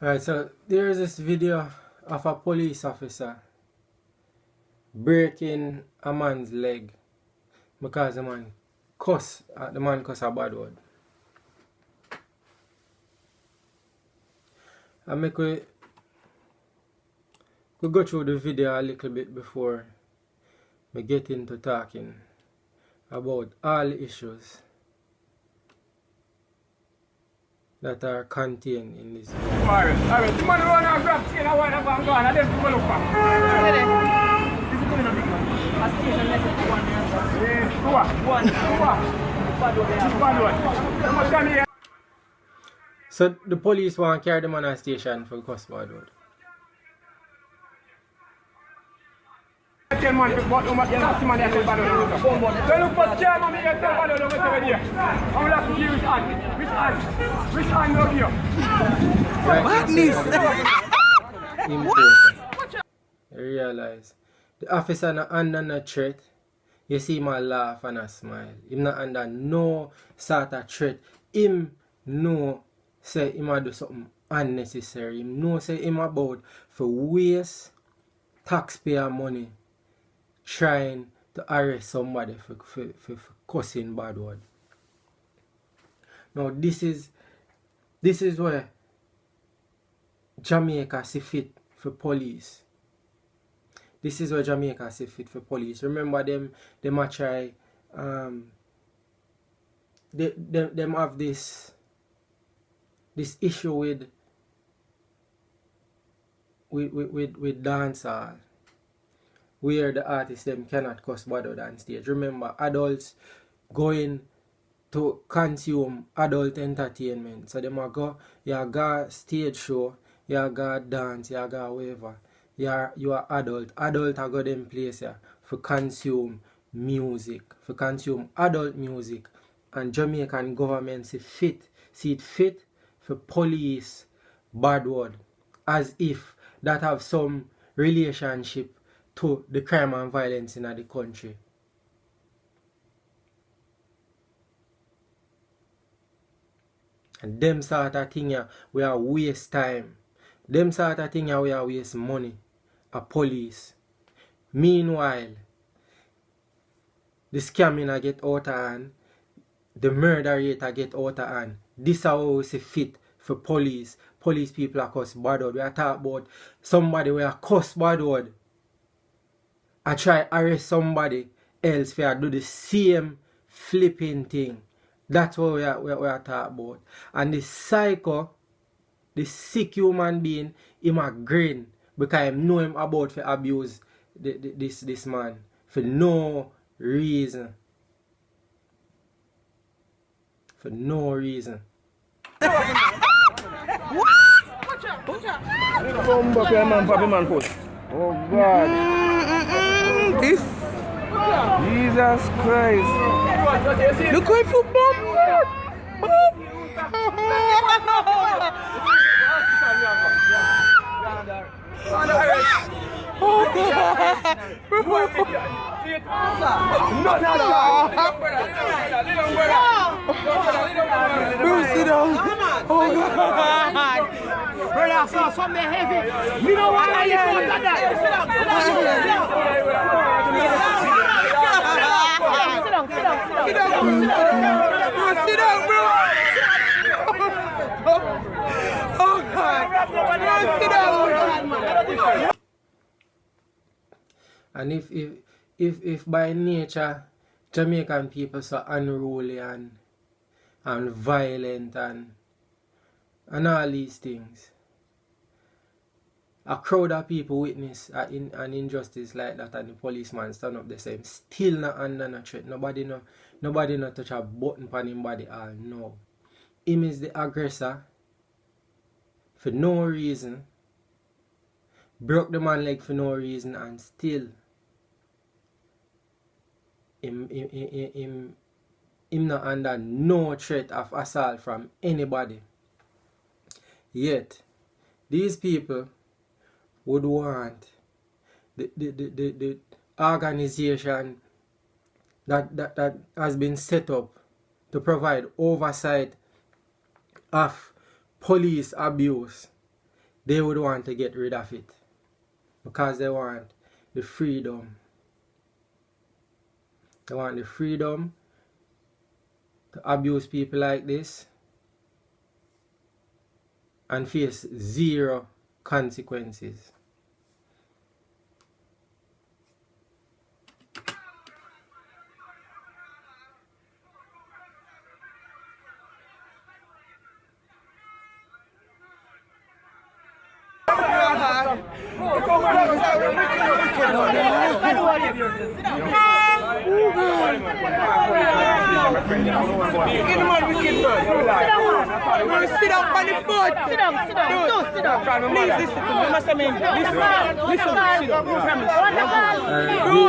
Alright, so there is this video of a police officer breaking a man's leg because the man cuss a bad word. I make we go through the video a little bit before we get into talking about all the issues that are contained in this video. Alright, the man run and grab chain and wind up and go on and then people look back. This is coming up big man. A station like this one there. Two. So the police want to carry the man on station for cuss bad word. 10 man to bought him at the last man that bad word. They look for chairman and tell bad word over there. I'm like to give which hand of you? Badman. Important. You realize the officer not under no threat. You see him a laugh and a smile. Him not under no sort of threat. Him know say him a do something unnecessary. Him know say him about for waste taxpayer money trying to arrest somebody for cussing bad word. Now this is where Jamaica see fit for police. This is where Jamaica see fit for police. Remember them a try them have this issue with dancehall, where the artists them cannot cuss bad word on stage. Remember, adults going to consume adult entertainment. So them a go, you got stage show, you got dance, you got whatever. You are adult. Adult are go them place here for consume music, for consume adult music. And Jamaican government see it fit for police bad word, as if that have some relationship to the crime and violence in the country. And them sort of thing here, we are waste time. Them sort of thing here, we are waste money. A police. Meanwhile, the scamming get out of hand, the murder rate get out of hand. This is how we see fit for police. Police people are cuss bad word. We are talking about somebody who are cuss bad word. I try arrest somebody else for do the same flipping thing. That's what we are talking about. And the psycho, the sick human being, him a grin because I know him about to abuse this man for no reason. For no reason. Oh God. This. Jesus Christ. Look how you sit down. Oh God. Brother, so something heavy. Me don't want to eat more than that. Sit down, bro. Oh God. Sit down. And if by nature Jamaican people so unruly and violent and all these things, a crowd of people witness an injustice like that and the policeman stand up the same, still not under no threat. Nobody no touch a button on him body all. No. Him is the aggressor for no reason. Broke the man leg for no reason and still him not under no threat of assault from anybody. Yet these people would want the organization that has been set up to provide oversight of police abuse they would want to get rid of it because they want the freedom. They want the freedom to abuse people like this and face zero consequences. Sit down on the foot. Sit down. Please listen to me. Listen,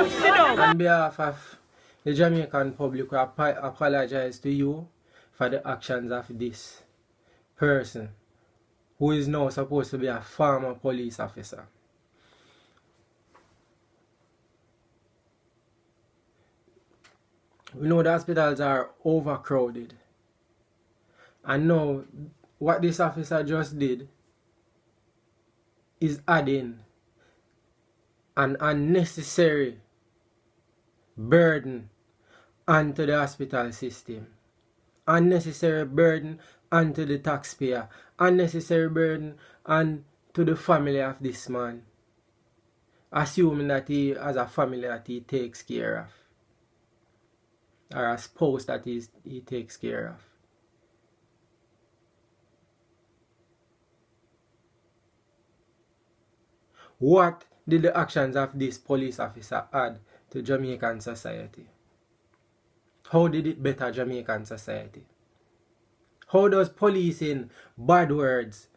sit down. On behalf of the Jamaican public, we apologize to you for the actions of this person who is now supposed to be a former police officer. We know the hospitals are overcrowded. And now, what this officer just did is adding an unnecessary burden onto the hospital system. Unnecessary burden onto the taxpayer. Unnecessary burden onto the family of this man. Assuming that he has a family that he takes care of. Or a spouse that he takes care of. What did the actions of this police officer add to Jamaican society? How did it better Jamaican society? How does policing bad words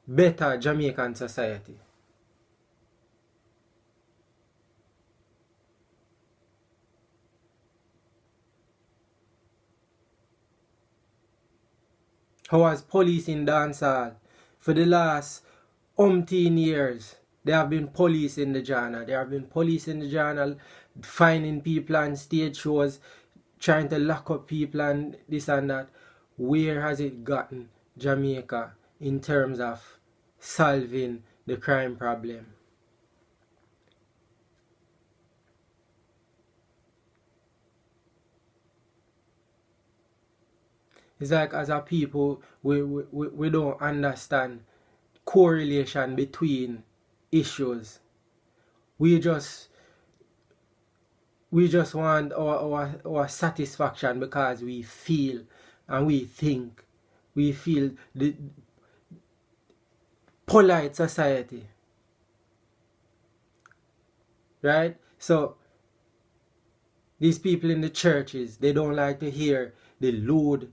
better Jamaican society? How has police in dancehall for the last umpteen years? They have been police in the genre. They have been police in the genre, finding people on stage shows, trying to lock up people and this and that. Where has it gotten Jamaica in terms of solving the crime problem? It's like as a people, we don't understand correlation between issues. We just want our satisfaction because we feel and we think. We feel the polite society. Right? So these people in the churches, they don't like to hear the lewd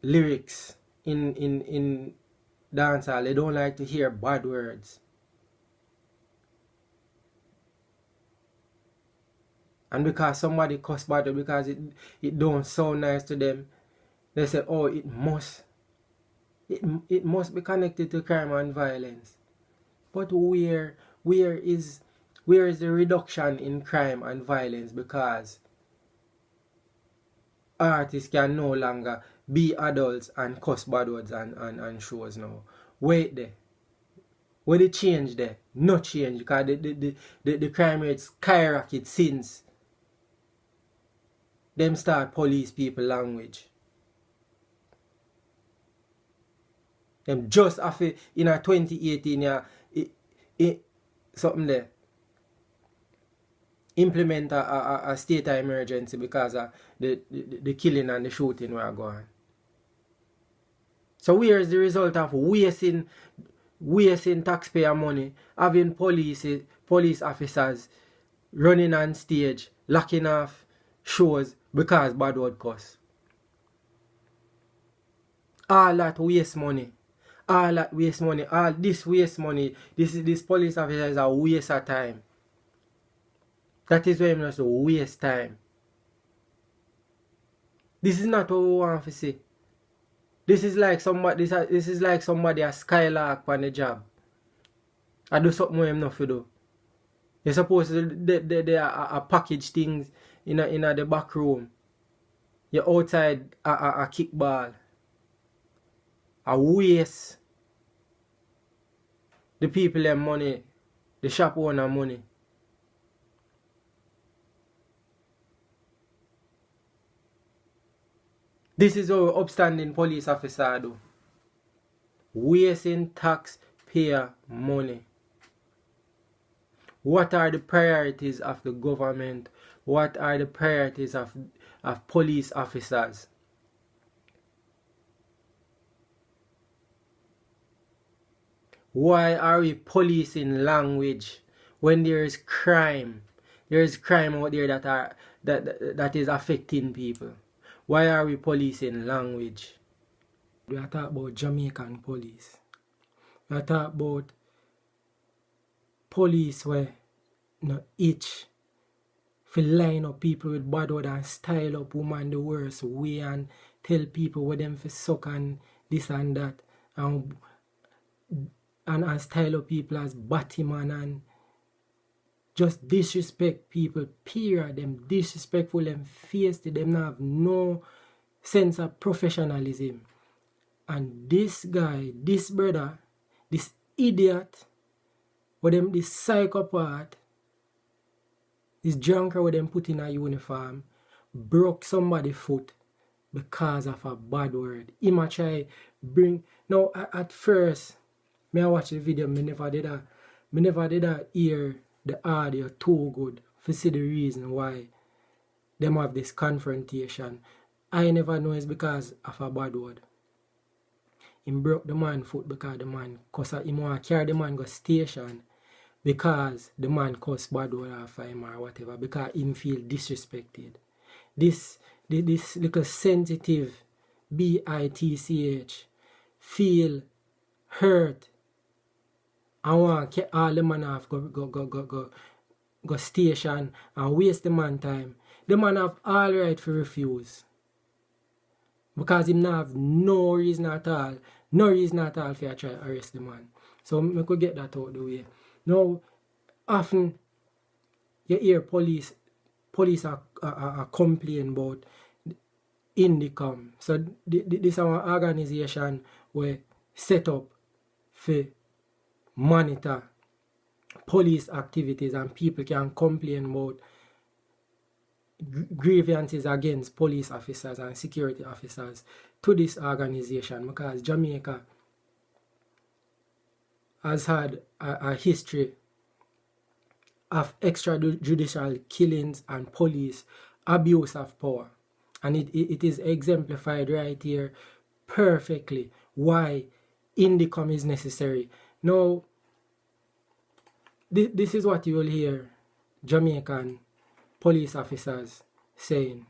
lyrics in dancehall. They don't like to hear bad words. And because somebody cuss bad because it don't sound nice to them, they say, oh, it must be connected to crime and violence. But where is the reduction in crime and violence? Because artists can no longer be adults and cuss bad words and shows now. Wait there. Where the change there? No change, because the crime rate skyrocket since them start police people language. Them just after in a 2018 something there. Implement a state of emergency because of the killing and the shooting were going. So where is the result of wasting taxpayer money, having police officers running on stage, locking off shows because bad word cuss? All that waste money. All this waste money. This police officers are waste of time. That is why I'm just waste time. This is not what we want to see. This is like somebody a skylark on the job. I do something where I'm not to do. You're supposed to they package things in the back room. You're outside a kickball. A waste the people them money, the shop owner money. This is our upstanding police officer do. Wasting taxpayer money. What are the priorities of the government? What are the priorities of police officers? Why are we policing language when there is crime? There is crime out there that is affecting people. Why are we policing language? We are talking about Jamaican police. We are talking about police where no itch for line up people with bad word and style up woman the worst way and tell people what them for suck and this and that and style up people as Batman and just disrespect people, period. Them disrespectful, them feisty, them not have no sense of professionalism. And this guy, this brother, this idiot, with them, this psychopath, this junker with them put in a uniform, broke somebody's foot because of a bad word. He might try bring... Now, at first, me I watch the video, me never did hear the audio too good to see the reason why them have this confrontation. I never know it's because of a bad word. He broke the man's foot because the man cuss him want to carry the man go station because the man cuss bad word after him or whatever, because him feel disrespected. This little sensitive bitch feel hurt and want to all the man off go station and waste the man time. The man have all right to refuse. Because him not have no reason at all for try to arrest the man. So I could get that out the way. Now, often you hear police are complain about Indicom. So this is our organization where set up for monitor police activities and people can complain about grievances against police officers and security officers to this organization, because Jamaica has had a history of extrajudicial killings and police abuse of power, and it is exemplified right here perfectly why Indicom is necessary. Now, this is what you will hear Jamaican police officers saying,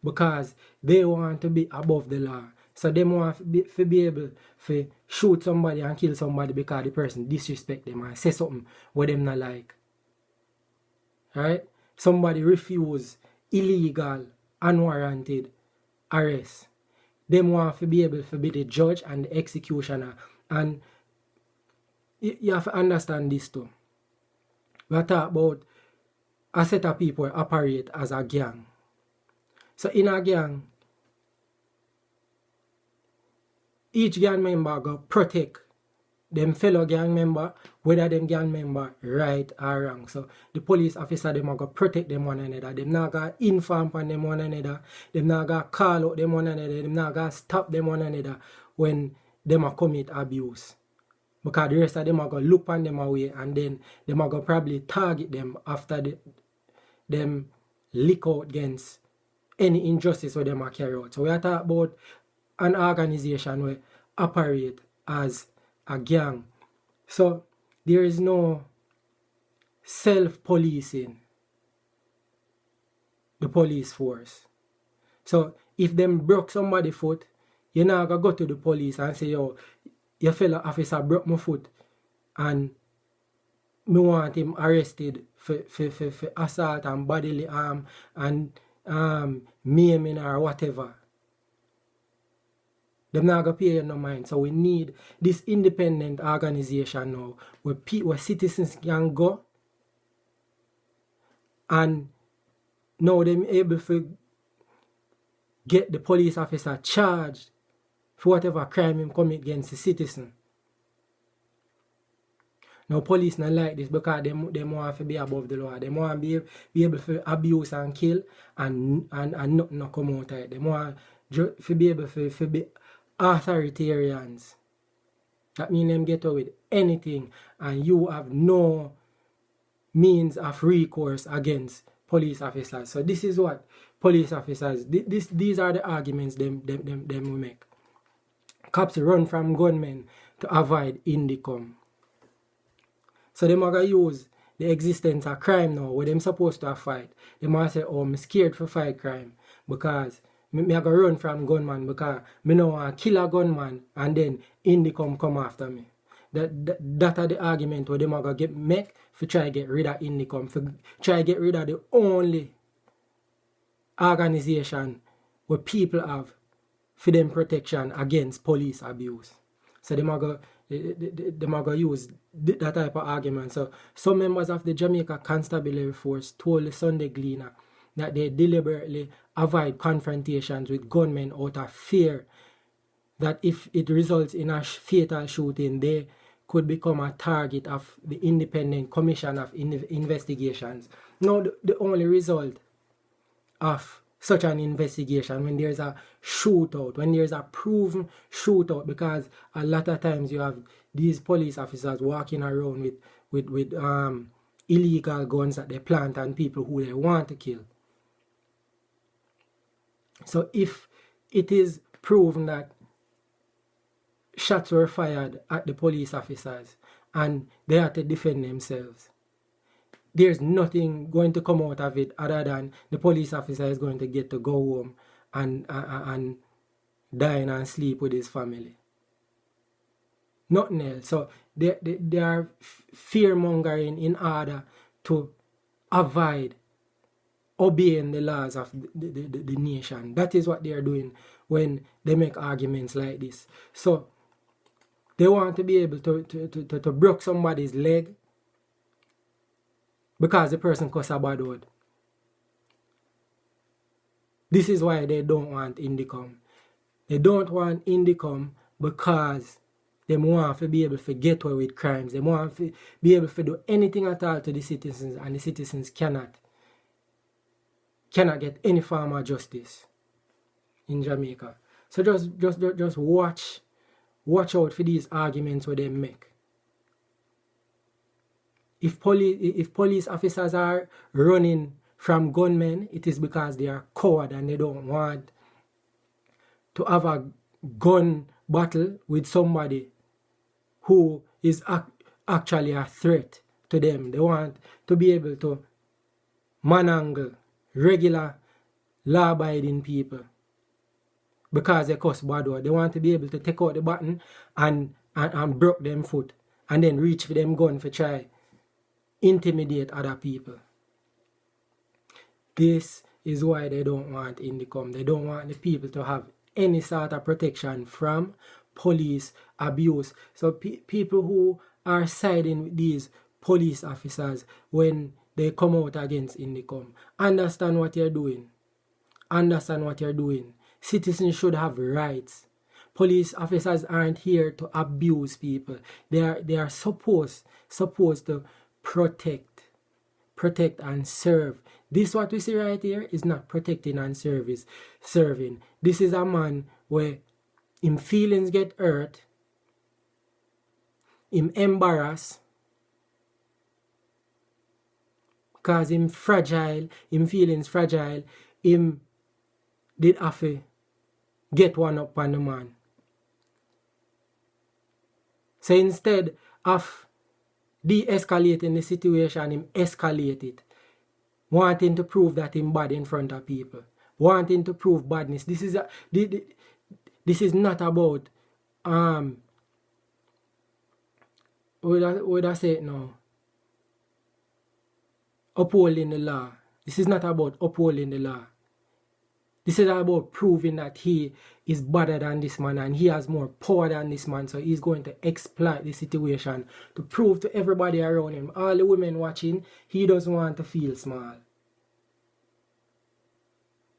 because they want to be above the law. So they want to be able to shoot somebody and kill somebody because the person disrespect them and say something what them not like. Right? Somebody refuse illegal, unwarranted arrest. They want to be able to be the judge and the executioner. And you have to understand this too. We are talking about a set of people operate as a gang. So in a gang, each gang member go protect them fellow gang member, whether them gang member right or wrong. So the police officer them go protect them one another. Them not go inform on them one another. Them not go call out them one another. Them not go stop them one another when them commit abuse. Because the rest of them are going to look on them away, and then them are going to probably target them after them lick out against any injustice where them are carry out. So we are talking about an organization where operate as a gang. So there is no self-policing the police force. So if them broke somebody's foot, you're not going to go to the police and say, yo, your fellow officer broke my foot and me want him arrested for assault and bodily harm and maiming or whatever. Them not going to pay you no mind. So we need this independent organization now where citizens can go and now them able to get the police officer charged for whatever crime him commit against the citizen. Now police not like this because they want to be above the law. They want to be able to abuse and kill and nothing not come out of it. They want to be able to be authoritarians. That means them get away with anything and you have no means of recourse against police officers. So this is what police officers, these are the arguments them will make. Cops run from gunmen to avoid income. So they are going to use the existence of crime now, where them supposed to fight. They might say, oh, I'm scared to fight crime because me going to run from gunman because me no want to kill a gunman and then income come after me. That are the argument where they are going to make to try to get rid of income, for try to get rid of the only organization where people have for them protection against police abuse. So they are going to use that type of argument. So some members of the Jamaica Constabulary Force told the Sunday Gleaner that they deliberately avoid confrontations with gunmen out of fear that if it results in a fatal shooting, they could become a target of the Independent Commission of Investigations. Now, the only result of such an investigation when there's a shootout, when there's a proven shootout, because a lot of times you have these police officers walking around with illegal guns that they plant on people who they want to kill. So if it is proven that shots were fired at the police officers and they had to defend themselves, there's nothing going to come out of it other than the police officer is going to get to go home and dine and sleep with his family. Nothing else. So they are fear-mongering in order to avoid obeying the laws of the nation. That is what they are doing when they make arguments like this. So they want to be able to break somebody's leg because the person cuss a bad word. This is why they don't want income. They don't want income because they want to be able to get away with crimes. They want to be able to do anything at all to the citizens, and the citizens cannot get any form of justice in Jamaica. So just watch out for these arguments where they make. If police officers are running from gunmen, it is because they are coward and they don't want to have a gun battle with somebody who is actually a threat to them. They want to be able to manangle regular law-abiding people because they cuss bad word. They want to be able to take out the button and broke them foot and then reach for them gun for try intimidate other people. This is why they don't want income. They don't want the people to have any sort of protection from police abuse. So people who are siding with these police officers when they come out against income, understand what you're doing. Understand what you're doing. Citizens should have rights. Police officers aren't here to abuse people. They are supposed to protect and serve. This what we see right here is not protecting and serving. This is a man where him feelings get hurt, him embarrassed, because him fragile, him feelings fragile, him did have to get one up on the man. So instead of de-escalating the situation, him escalate it, wanting to prove that him bad in front of people, wanting to prove badness. This is not about what would I say it now? Upholding the law. This is not about upholding the law. This is about proving that he is better than this man and he has more power than this man, so he's going to exploit the situation to prove to everybody around him, all the women watching, he doesn't want to feel small.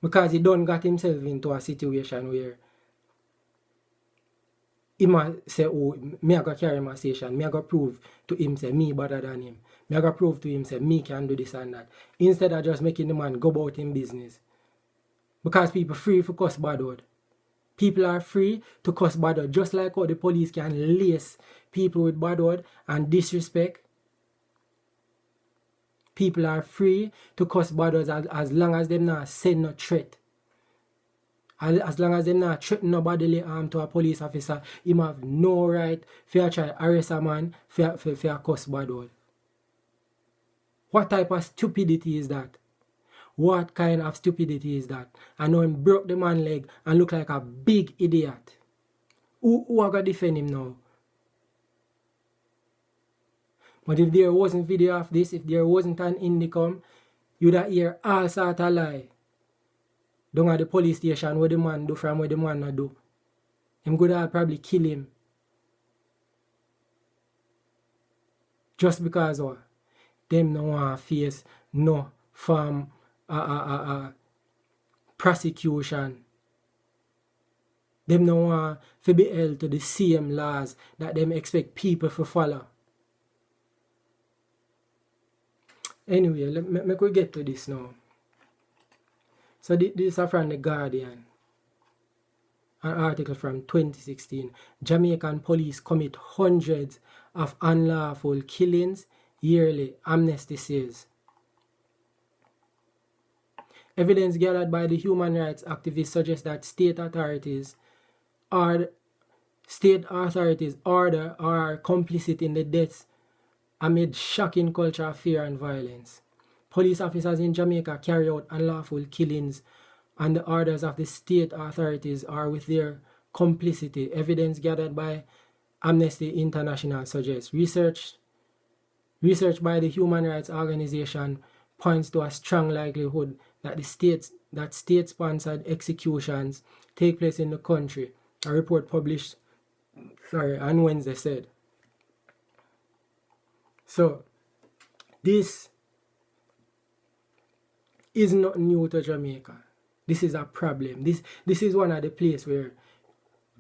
Because he done got himself into a situation where him a say, oh, me I go carry him a station, me I go prove to him say me better than him. Me I go prove to him say me can do this and that. Instead of just making the man go about him business. Because people free for cuss bad word. People are free to cuss bad word. Just like how the police can lace people with bad word and disrespect. People are free to cuss bad words as long as them not send no threat. As long as them not threaten no bodily harm to a police officer, him have no right to try arrest a man for cuss bad word. What type of stupidity is that? What kind of stupidity is that? And now him broke the man's leg and look like a big idiot. Who are going to defend him now? But if there wasn't video of this, if there wasn't an indicum, you'd hear all sort of lie. Down at the police station what the man do from what the man not do. Him could have probably kill him. Just because what? Them no want to face no form prosecution. Them no want to be held to the same laws that them expect people to follow. Anyway, let me get to this now. So this is from The Guardian. An article from 2016. Jamaican police commit hundreds of unlawful killings yearly, Amnesty says. Evidence gathered by the human rights activists suggests that state authorities order or are complicit in the deaths amid shocking culture of fear and violence. Police officers in Jamaica carry out unlawful killings and the orders of the state authorities are with their complicity. Evidence gathered by Amnesty International suggests. Research by the human rights organization points to a strong likelihood that state-sponsored executions take place in the country. A report published on Wednesday said. So, this is not new to Jamaica. This is a problem. This is one of the places where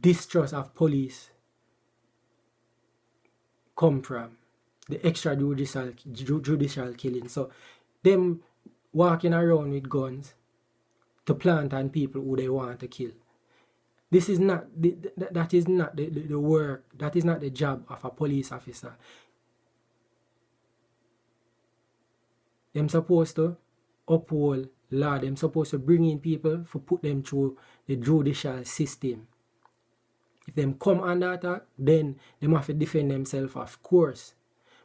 distrust of police come from. The extrajudicial killing. So, them walking around with guns to plant on people who they want to kill. This is not that is not the work. That is not the job of a police officer. Them supposed to uphold law. Them supposed to bring in people to put them through the judicial system. If them come under attack, then they have to defend themselves, of course.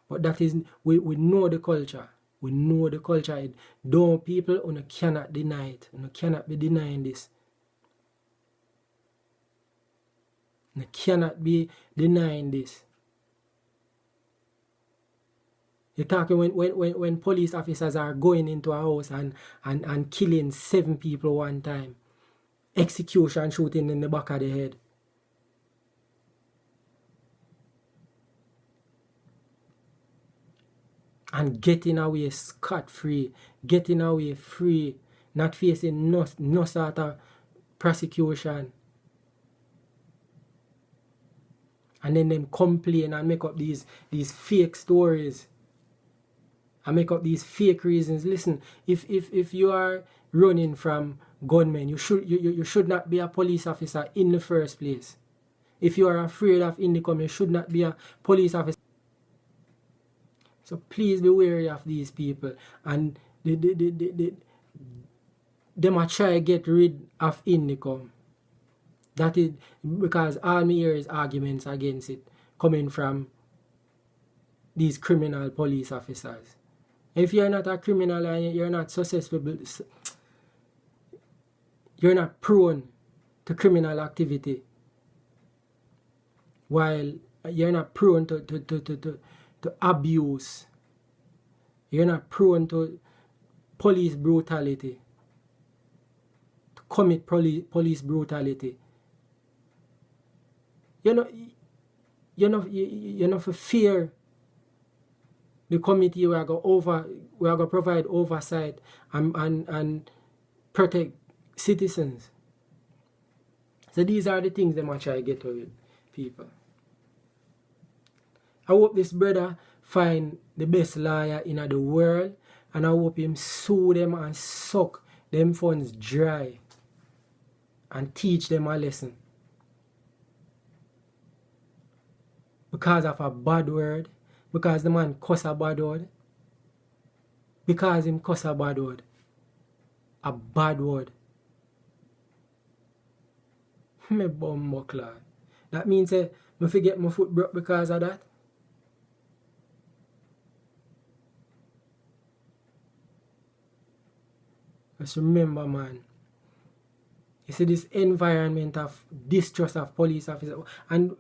But that is, we know the culture. We know the culture. Don't people who cannot deny it. You cannot be denying this. You cannot be denying this. You're talking when police officers are going into a house and killing 7 people one time. Execution shooting in the back of the head. And getting away scot-free. Getting away free. Not facing no sort of prosecution. And then them complain and make up these fake stories. And make up these fake reasons. Listen, if you are running from gunmen, you should not be a police officer in the first place. If you are afraid of indicum, you should not be a police officer. So please be wary of these people. And them are try to get rid of indicum. That is because all me hear is arguments against it coming from these criminal police officers. If you're not a criminal and you're not susceptible, you're not prone to criminal activity, while you're not prone to abuse, you're not prone to police brutality, to commit police brutality. You're not for fear the committee we are going to provide oversight and protect citizens. So these are the things they might try to get away with. people. I hope this brother find the best lawyer in the world, and I hope him sue them and suck them funds dry and teach them a lesson. Because of a bad word, because the man cuss a bad word, because him cuss a bad word. A bad word. Me bum buckler. That means me forget my foot broke because of that. Just remember, man. You see this environment of distrust of police officers and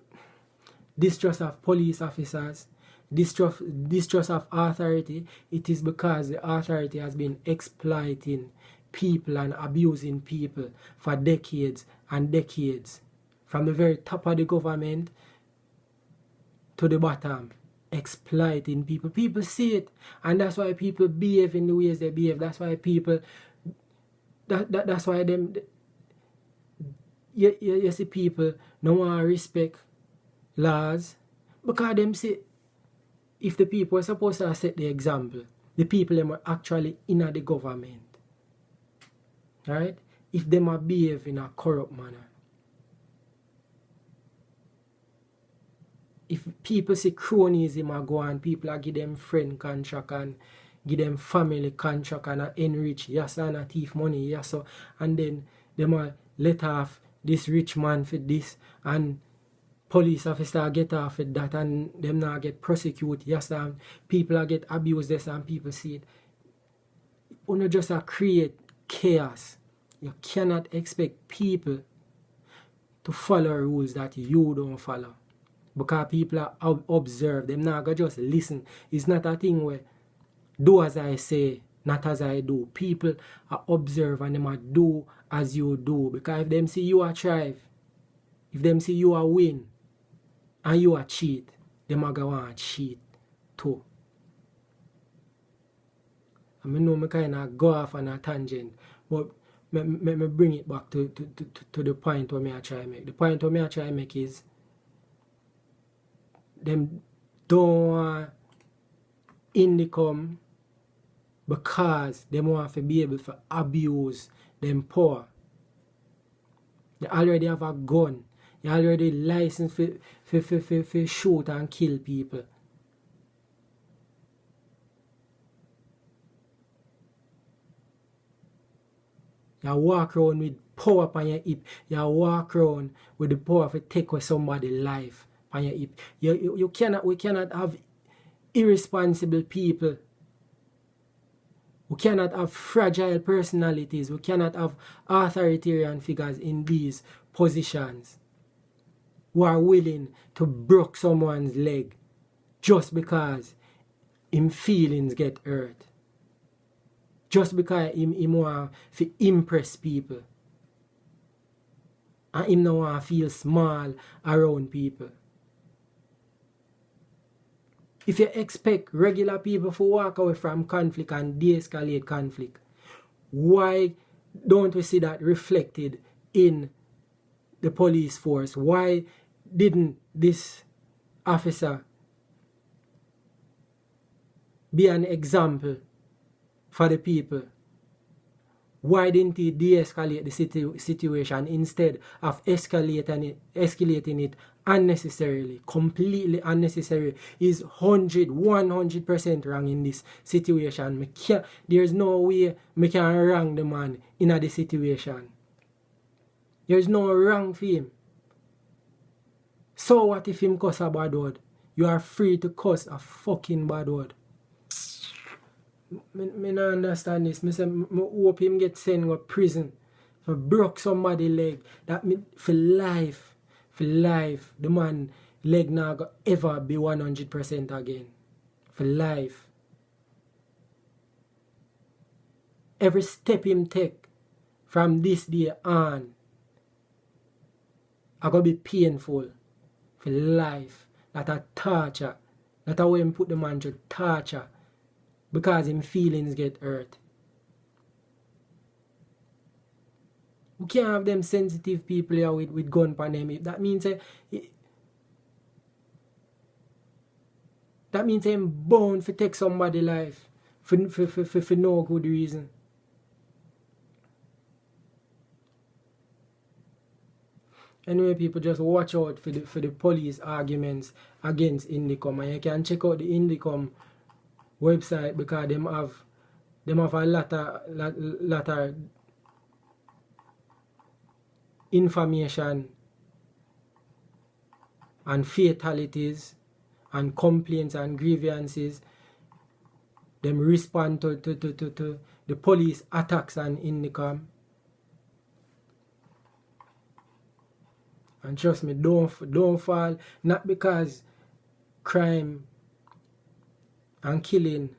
distrust of police officers, distrust of authority. It is because the authority has been exploiting people and abusing people for decades and decades. From the very top of the government to the bottom, exploiting people. People see it, and that's why people behave in the ways they behave. That's why people, that's why them, you see people no want to respect laws, because them see, if the people are supposed to set the example, the people them are actually in the government. Right? If them are behave in a corrupt manner. If people see cronyism are go on, people are give them friend contract and give them family contract and enrich, yes, and a thief money, yes, so, and then them are let off this rich man for this, and police officer get off with that, and them now get prosecuted, yes, and people are get abused, this, and people see it. You know, just create chaos. You cannot expect people to follow rules that you don't follow. Because people are observe, them not gonna just listen. It's not a thing where do as I say, not as I do. People are observe and them are do as you do. Because if them see you are thrive, if them see you are win, and you are cheat, them are gonna want to cheat too. I mean, no, I kind of go off on a tangent, but me bring it back to the point where I try to make. The point where I try to make is them don't want income because they want to be able to abuse them poor. They already have a gun. They already licensed for shoot and kill people. You walk around with power upon your hip. You walk around with the power to take away somebody's life upon your hip. We cannot have irresponsible people. We cannot have fragile personalities. We cannot have authoritarian figures in these positions who are willing to break someone's leg just because his feelings get hurt. Just because he want to impress people. And him don't want to feel small around people. If you expect regular people to walk away from conflict and de-escalate conflict, why don't we see that reflected in the police force? Why didn't this officer be an example for the people? Why didn't he de-escalate the situation instead of escalating it unnecessarily, completely unnecessary? Is 100% wrong in this situation. There's no way I can wrong the man in this situation. There's no wrong for him. So what if him cuss a bad word? You are free to cuss a fucking bad word. I don't understand this. I hope him get sent to prison for broke somebody's leg. That mean for life, the man leg not go ever be 100% again. For life. Every step him take from this day on are gonna be painful for life. That a torture. That a way him put the man to torture. Because him feelings get hurt. We can't have them sensitive people here with gun on them. That means that means I'm bound to take somebody's life for no good reason. Anyway, people, just watch out for the police arguments against Indicom, and you can check out the Indicom website because them have a lot of information and fatalities and complaints and grievances. Them respond to the police attacks on Indicom. And trust me, don't fall, not because crime and killing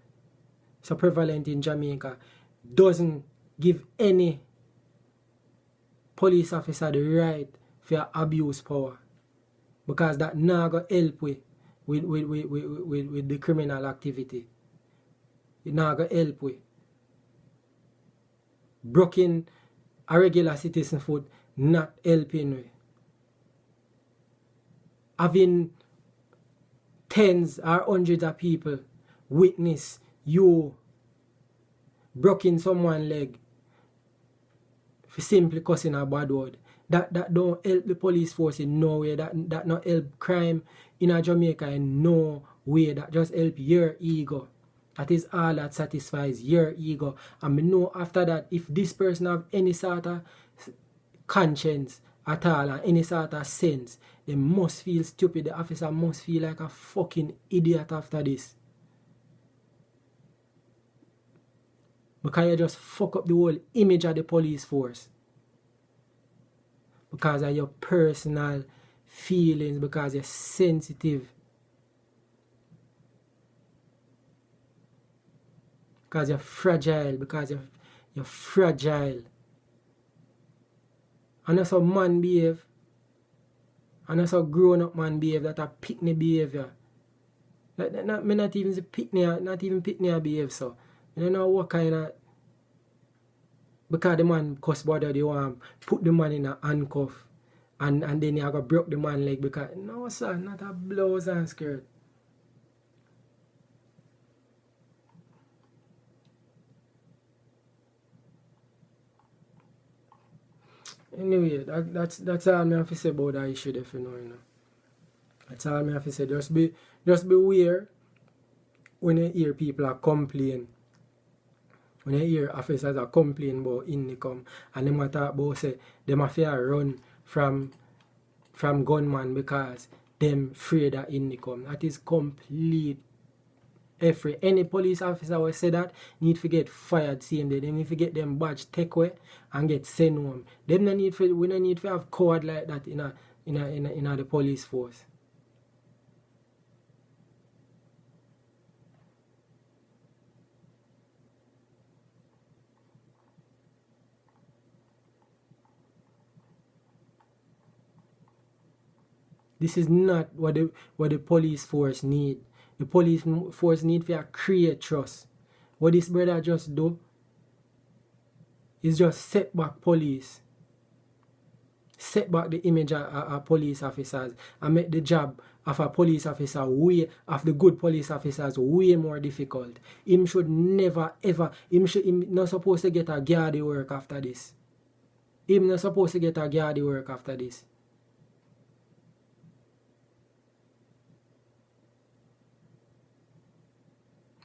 so prevalent in Jamaica doesn't give any police officer the right for abuse power. Because that not going to help with the criminal activity. It not going to help with. Broken a regular citizen foot not helping with. Having tens or hundreds of people witness you broken someone's leg for simply cussing a bad word. That don't help the police force in no way. That not help crime in a Jamaica in no way. That just help your ego. That is all that satisfies your ego. And we know after that, if this person have any sort of conscience at all and any sort of sense, they must feel stupid. The officer must feel like a fucking idiot after this. Because you just fuck up the whole image of the police force. Because of your personal feelings, because you're sensitive. Because you're fragile, because you're fragile. And that's how man behave. And that's how grown up man behave, that a picnic behavior. Not even picnic behave so. I don't know what kind of, because the man cuss bother, they want to put the man in a handcuff and then you have to break the man leg because, no sir, not a blouse and skirt. Anyway, that's all I have to say about that issue if you know. That's all I have to say. Just be aware when you hear people are complaining. When you hear officers are complaining about Indicom and them talk about say them have to run from gunman because them afraid of Indicom. That is complete effort. Any police officer will say that need to get fired same day. They need to get them badge take away and get sent home. We don't need to have code like that in the police force. This is not what the police force need. The police force need to create trust. What this brother just do is just set back police. Set back the image of police officers and make the job of a police officer of the good police officers way more difficult. Him should never ever, him not supposed to get a guardy work after this. Him not supposed to get a guardy work after this.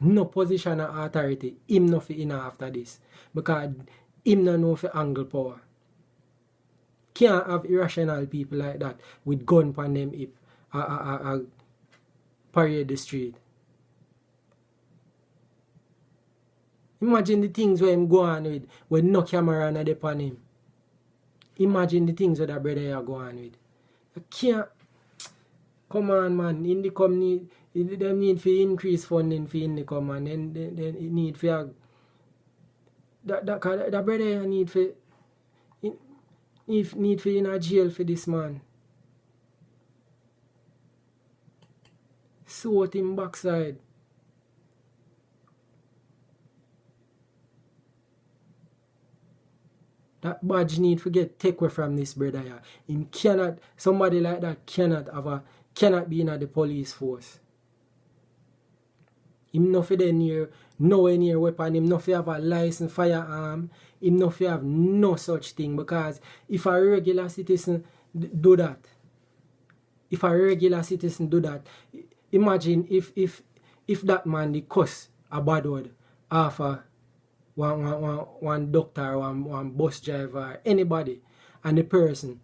No position of authority, him no fi in after this. Because him no know fi angle power. Can't have irrational people like that with gun pan them hip parade the street. Imagine the things where him go on with when no camera on the pan him. Imagine the things where that brother you go on with. You can't. Come on, man. Indicom need to increase funding for Indicom, and then it need for that brother need for in a jail for this man. Sort him backside. That badge need to get take away from this brother. Yeah. Him somebody like that cannot be in the police force. Him no fi dey near nowhere near weapon. Him no fi have a licensed firearm. Him no fi have no such thing, because if a regular citizen do that, imagine if that man the cuss a bad word after one doctor, one bus driver, or anybody, and the person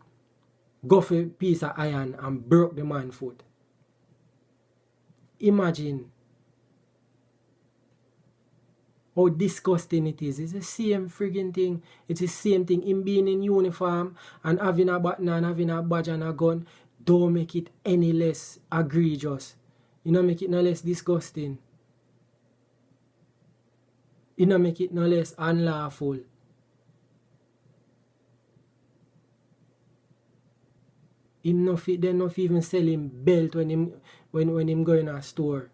go for a piece of iron and broke the man's foot. Imagine how disgusting it is. It's the same friggin' thing. It's the same thing. Him being in uniform and having a baton and having a badge and a gun don't make it any less egregious. You know, make it no less disgusting. You know, make it no less unlawful. Him no fit, they no fit even sell him belt when him go in a store.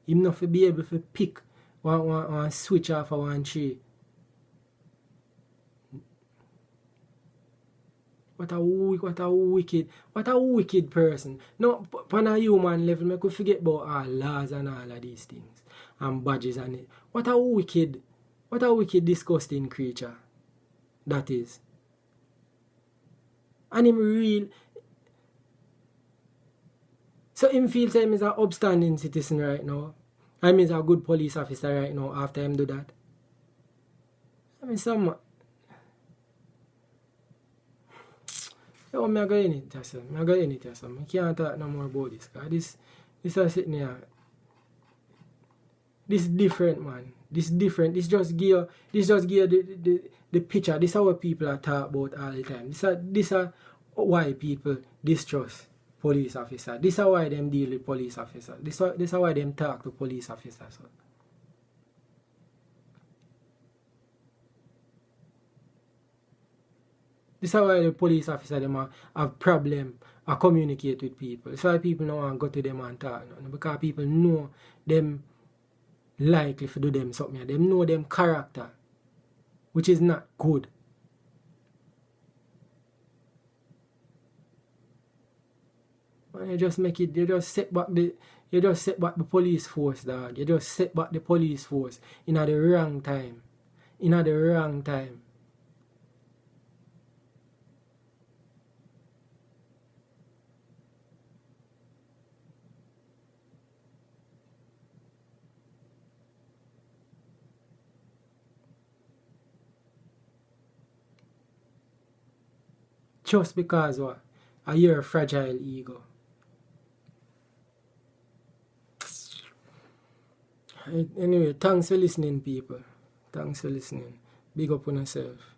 Him no fit be able to pick one switch off of one tree. What a wicked person. No, on a human level, I could forget about all laws and all of these things and badges and it. What a wicked, disgusting creature that is. And him real. So him feels him is an upstanding citizen right now. I mean, he's a good police officer right now after him do that. I mean, some. Yo, I'm going in it, sir. I can't talk no more about this. This is sitting here. This different, man. This different. This just give the picture. This is what people are talking about all the time. This is why people distrust police officers. This is why them deal with police officers. This is why them talk to police officers. This is why the police officers them have problem to communicate with people. That's why people don't want to go to them and talk. Because people know them likely to do them something. They know them character, which is not good. And you just set back the police force, dog. You just set back the police force in the wrong time. Just because what? You're a fragile ego. Anyway, thanks for listening, people. Thanks for listening. Big up on yourself.